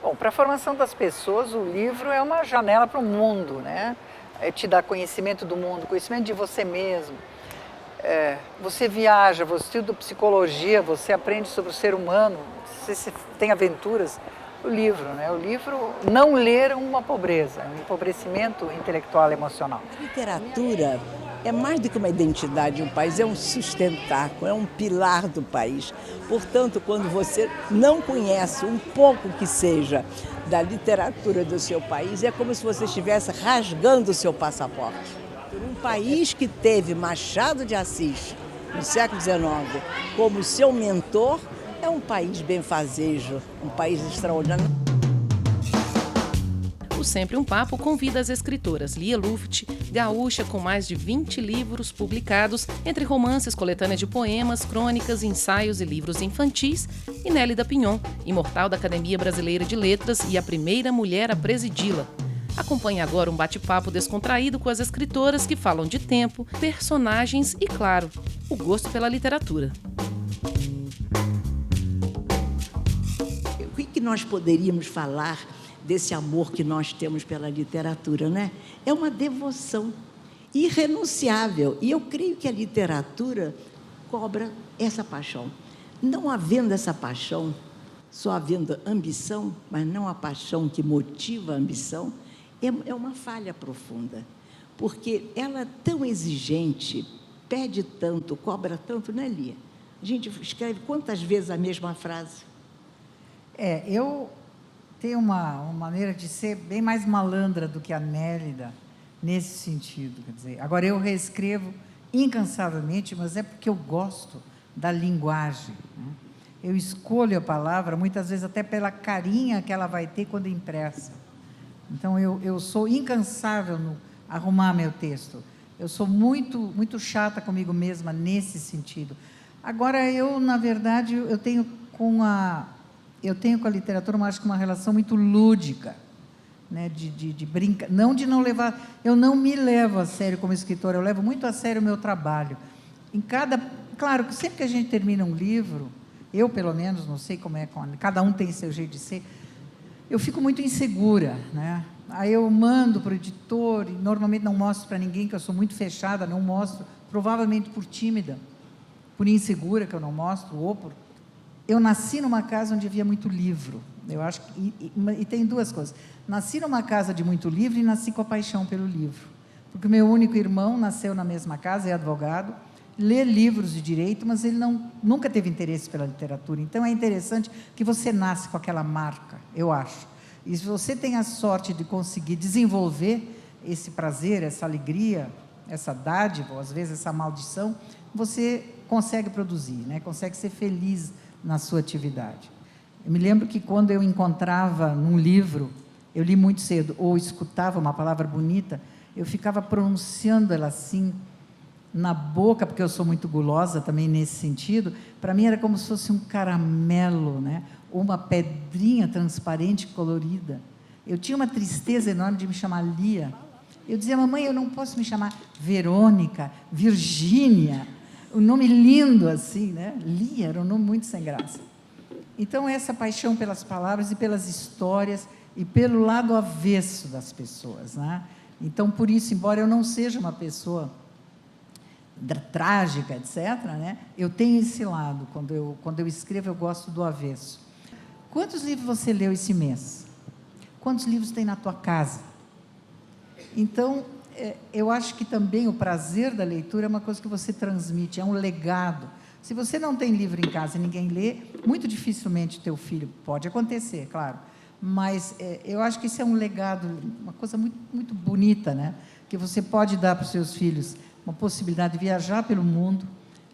Bom, para a formação das pessoas, o livro é uma janela para o mundo, né? Te dá conhecimento do mundo, conhecimento de você mesmo. Você viaja, você estuda psicologia, você aprende sobre o ser humano, você tem aventuras. O livro, né? O livro, não ler é uma pobreza, é um empobrecimento intelectual e emocional. A literatura é mais do que uma identidade de um país, é um sustentáculo, é um pilar do país. Portanto, quando você não conhece um pouco que seja da literatura do seu país, é como se você estivesse rasgando o seu passaporte. Um país que teve Machado de Assis, no século XIX, como seu mentor, é um país benfazejo, um país extraordinário. O Sempre um Papo convida as escritoras Lia Luft, gaúcha com mais de 20 livros publicados, entre romances, coletâneas de poemas, crônicas, ensaios e livros infantis, e Nélida Pinhon, imortal da Academia Brasileira de Letras e a primeira mulher a presidi-la. Acompanhe agora um bate-papo descontraído com as escritoras que falam de tempo, personagens e, claro, o gosto pela literatura. O que nós poderíamos falar desse amor que nós temos pela literatura, né? É uma devoção irrenunciável. E eu creio que a literatura cobra essa paixão. Não havendo essa paixão, só havendo ambição, mas não a paixão que motiva a ambição, é uma falha profunda. Porque ela é tão exigente, pede tanto, cobra tanto, né, Lia? A gente escreve quantas vezes a mesma frase? Eu tenho uma maneira de ser bem mais malandra do que a Nélida, nesse sentido. Quer dizer, agora, eu reescrevo incansavelmente, mas é porque eu gosto da linguagem, né? Eu escolho a palavra, muitas vezes até pela carinha que ela vai ter quando impressa. Então, eu sou incansável no arrumar meu texto. Eu sou muito chata comigo mesma nesse sentido. Agora, na verdade, eu tenho com a literatura, acho que uma relação muito lúdica, né? de brincar, não de não levar, eu não me levo a sério como escritora, eu levo muito a sério o meu trabalho. Claro que sempre que a gente termina um livro, eu pelo menos, não sei como é, cada um tem seu jeito de ser, eu fico muito insegura, né? Aí eu mando para o editor, e normalmente não mostro para ninguém, que eu sou muito fechada, não mostro, provavelmente por tímida, por insegura, que eu não mostro, eu nasci numa casa onde havia muito livro. Eu acho e tem duas coisas. Nasci numa casa de muito livro e nasci com a paixão pelo livro. Porque o meu único irmão nasceu na mesma casa, é advogado, lê livros de direito, mas ele nunca teve interesse pela literatura. Então, é interessante que você nasce com aquela marca, eu acho. E se você tem a sorte de conseguir desenvolver esse prazer, essa alegria, essa dádiva, ou às vezes essa maldição, você consegue produzir, né? Consegue ser feliz na sua atividade. Eu me lembro que quando eu encontrava num livro, eu li muito cedo, ou escutava uma palavra bonita, eu ficava pronunciando ela assim, na boca, porque eu sou muito gulosa também nesse sentido. Para mim era como se fosse um caramelo, né? Ou uma pedrinha transparente, colorida. Eu tinha uma tristeza enorme de me chamar Lia. Eu dizia, mamãe, eu não posso me chamar Verônica, Virgínia, um nome lindo assim, né? Lia era um nome muito sem graça. Então, essa paixão pelas palavras e pelas histórias e pelo lado avesso das pessoas, né? Então, por isso, embora eu não seja uma pessoa trágica, etc., né? Eu tenho esse lado. Quando eu escrevo, eu gosto do avesso. Quantos livros você leu esse mês? Quantos livros tem na tua casa? Então, eu acho que também o prazer da leitura é uma coisa que você transmite, é um legado. Se você não tem livro em casa e ninguém lê, muito dificilmente teu filho, pode acontecer, claro, mas eu acho que isso é um legado, uma coisa muito bonita, né? Que você pode dar para os seus filhos uma possibilidade de viajar pelo mundo,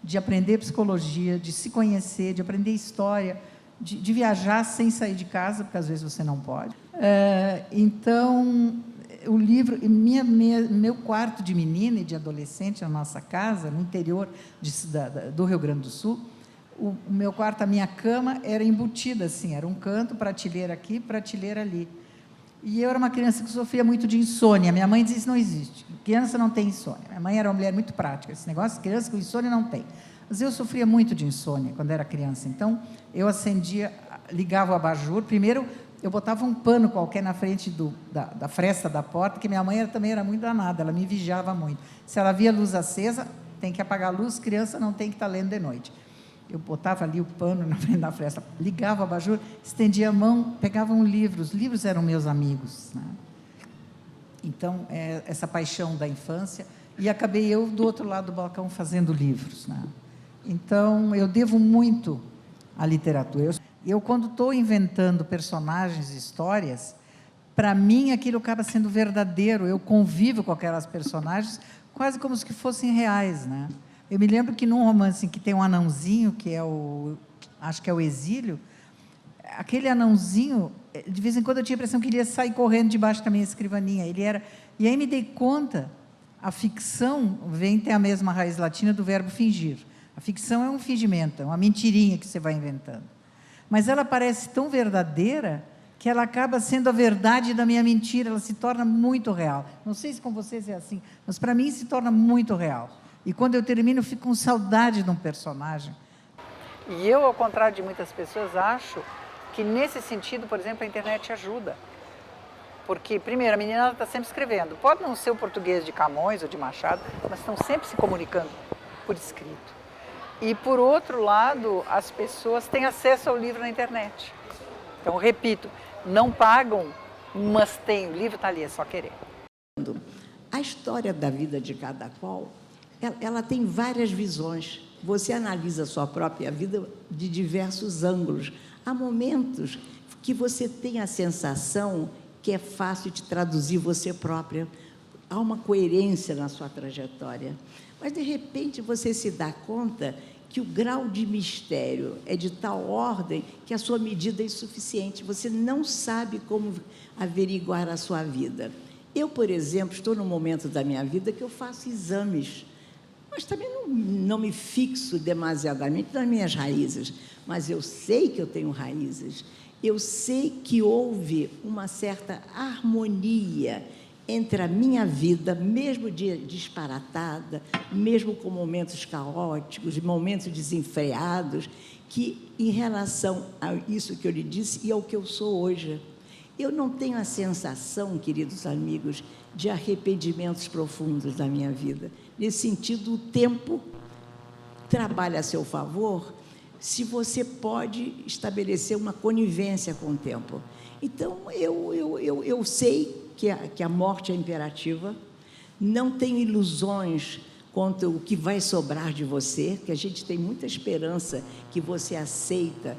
de aprender psicologia, de se conhecer, de aprender história, de viajar sem sair de casa, porque às vezes você não pode. Então, o livro, meu quarto de menina e de adolescente na nossa casa, no interior do Rio Grande do Sul, o meu quarto, a minha cama era embutida assim, era um canto, prateleira aqui, prateleira ali. E eu era uma criança que sofria muito de insônia. Minha mãe dizia, isso não existe, criança não tem insônia. Minha mãe era uma mulher muito prática, esse negócio, criança com insônia não tem. Mas eu sofria muito de insônia quando era criança, então eu acendia, ligava o abajur, primeiro eu botava um pano qualquer na frente da fresta da porta, que minha mãe também era muito danada, ela me vigiava muito. Se ela via a luz acesa, tem que apagar a luz, criança não tem que estar lendo de noite. Eu botava ali o pano na frente da fresta, ligava o abajur, estendia a mão, pegava um livro. Os livros eram meus amigos, né? Então, essa paixão da infância. E acabei eu do outro lado do balcão fazendo livros, né? Então, eu devo muito à literatura. Eu quando estou inventando personagens e histórias, para mim aquilo acaba sendo verdadeiro. Eu convivo com aquelas personagens quase como se fossem reais, né? Eu me lembro que num romance em que tem um anãozinho, que é acho que é o Exílio, aquele anãozinho, de vez em quando eu tinha a impressão que ele ia sair correndo debaixo da minha escrivaninha. E aí me dei conta, a ficção tem a mesma raiz latina do verbo fingir. A ficção é um fingimento, é uma mentirinha que você vai inventando. Mas ela parece tão verdadeira que ela acaba sendo a verdade da minha mentira, ela se torna muito real. Não sei se com vocês é assim, mas para mim se torna muito real. E quando eu termino, eu fico com saudade de um personagem. E eu, ao contrário de muitas pessoas, acho que nesse sentido, por exemplo, a internet ajuda. Porque, primeiro, a menina está sempre escrevendo. Pode não ser o português de Camões ou de Machado, mas estão sempre se comunicando por escrito. E, por outro lado, as pessoas têm acesso ao livro na internet. Então, repito, não pagam, mas tem, o livro está ali, é só querer. A história da vida de cada qual, ela tem várias visões. Você analisa a sua própria vida de diversos ângulos. Há momentos que você tem a sensação que é fácil de traduzir você própria. Há uma coerência na sua trajetória. Mas, de repente, você se dá conta que o grau de mistério é de tal ordem que a sua medida é insuficiente. Você não sabe como averiguar a sua vida. Eu, por exemplo, estou num momento da minha vida que eu faço exames, mas também não me fixo demasiadamente nas minhas raízes. Mas eu sei que eu tenho raízes. Eu sei que houve uma certa harmonia entre a minha vida, mesmo disparatada, mesmo com momentos caóticos, momentos desenfreados, que, em relação a isso que eu lhe disse e ao que eu sou hoje, eu não tenho a sensação, queridos amigos, de arrependimentos profundos da minha vida. Nesse sentido, o tempo trabalha a seu favor se você pode estabelecer uma conivência com o tempo. Então, eu sei que a morte é imperativa, não tenho ilusões quanto o que vai sobrar de você, que a gente tem muita esperança que você aceita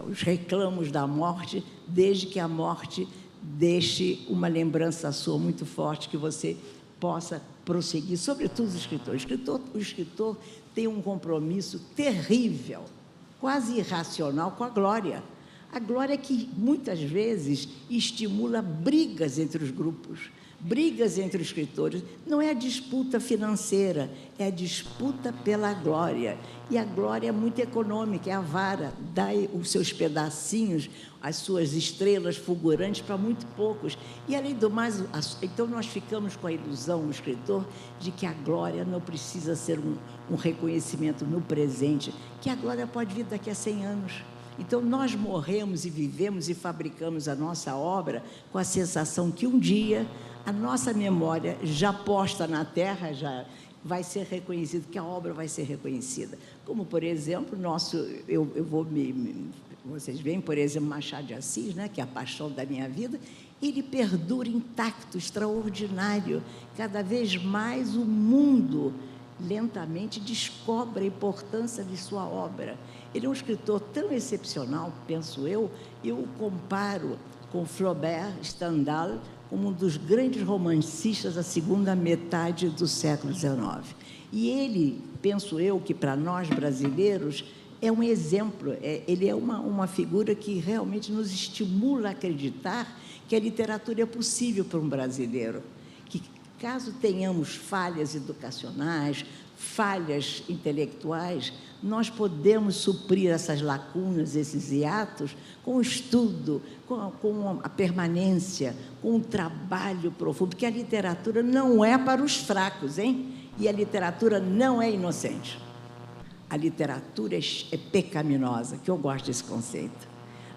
os reclamos da morte, desde que a morte deixe uma lembrança sua muito forte, que você possa prosseguir, sobretudo os escritores. O escritor tem um compromisso terrível, quase irracional, com a glória. A glória que, muitas vezes, estimula brigas entre os grupos, brigas entre os escritores. Não é a disputa financeira, é a disputa pela glória. E a glória é muito econômica, é a vara, dá os seus pedacinhos, as suas estrelas fulgurantes para muito poucos. E, além do mais, então nós ficamos com a ilusão, o escritor, de que a glória não precisa ser um reconhecimento no presente, que a glória pode vir daqui a 100 anos. Então, nós morremos e vivemos e fabricamos a nossa obra com a sensação que um dia a nossa memória, já posta na terra, já vai ser reconhecida, que a obra vai ser reconhecida. Como, por exemplo, vocês veem, por exemplo, Machado de Assis, né, que é a paixão da minha vida, ele perdura intacto, extraordinário. Cada vez mais o mundo lentamente descobre a importância de sua obra. Ele é um escritor tão excepcional, penso eu o comparo com Flaubert, Stendhal, como um dos grandes romancistas da segunda metade do século XIX. E ele, penso eu, que para nós brasileiros é um exemplo, ele é uma figura que realmente nos estimula a acreditar que a literatura é possível para um brasileiro, que caso tenhamos falhas educacionais, falhas intelectuais, nós podemos suprir essas lacunas, esses hiatos, com o estudo, com a permanência, com o trabalho profundo, porque a literatura não é para os fracos, hein? E a literatura não é inocente. A literatura é pecaminosa, que eu gosto desse conceito.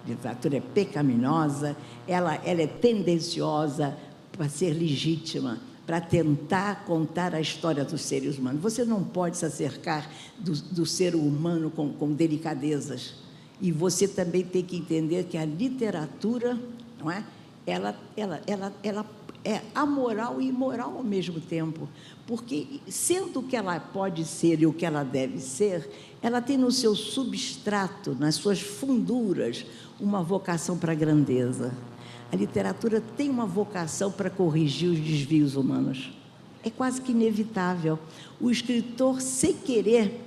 A literatura é pecaminosa, ela é tendenciosa para ser legítima, para tentar contar a história dos seres humanos. Você não pode se acercar do ser humano com delicadezas. E você também tem que entender que a literatura, não é? Ela é amoral e imoral ao mesmo tempo, porque, sendo o que ela pode ser e o que ela deve ser, ela tem no seu substrato, nas suas funduras, uma vocação para a grandeza. A literatura tem uma vocação para corrigir os desvios humanos. É quase que inevitável. O escritor, sem querer,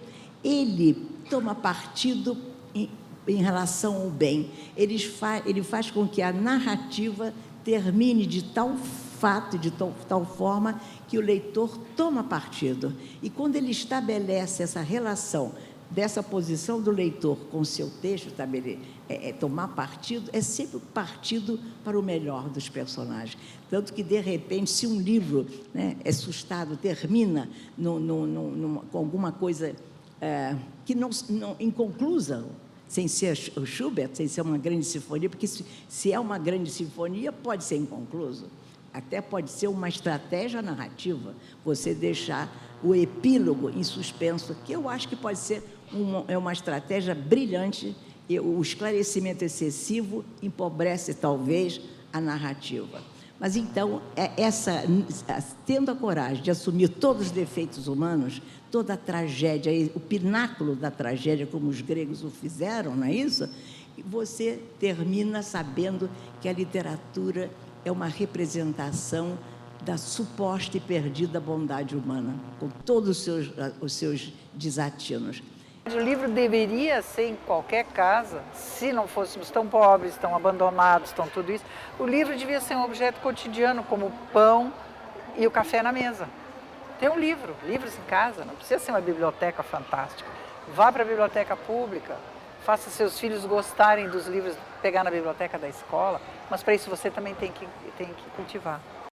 ele toma partido em relação ao bem. Ele faz com que a narrativa termine de tal fato, de tal forma, que o leitor toma partido. E quando ele estabelece essa relação, dessa posição do leitor com o seu texto, tomar partido, é sempre partido para o melhor dos personagens. Tanto que, de repente, se um livro, né, é sustado, termina com alguma coisa que não inconclusa, sem ser o Schubert, sem ser uma grande sinfonia, porque se é uma grande sinfonia, pode ser inconcluso. Até pode ser uma estratégia narrativa, você deixar o epílogo em suspenso, que eu acho que pode ser uma estratégia brilhante, e o esclarecimento excessivo empobrece, talvez, a narrativa. Mas, então, tendo a coragem de assumir todos os defeitos humanos, toda a tragédia, o pináculo da tragédia, como os gregos o fizeram, não é isso? E você termina sabendo que a literatura é uma representação da suposta e perdida bondade humana, com todos os seus desatinos. O livro deveria ser em qualquer casa, se não fôssemos tão pobres, tão abandonados, tão tudo isso, o livro devia ser um objeto cotidiano, como o pão e o café na mesa. Ter um livro, livros em casa, não precisa ser uma biblioteca fantástica. Vá para a biblioteca pública, faça seus filhos gostarem dos livros, pegar na biblioteca da escola, mas para isso você também tem que cultivar.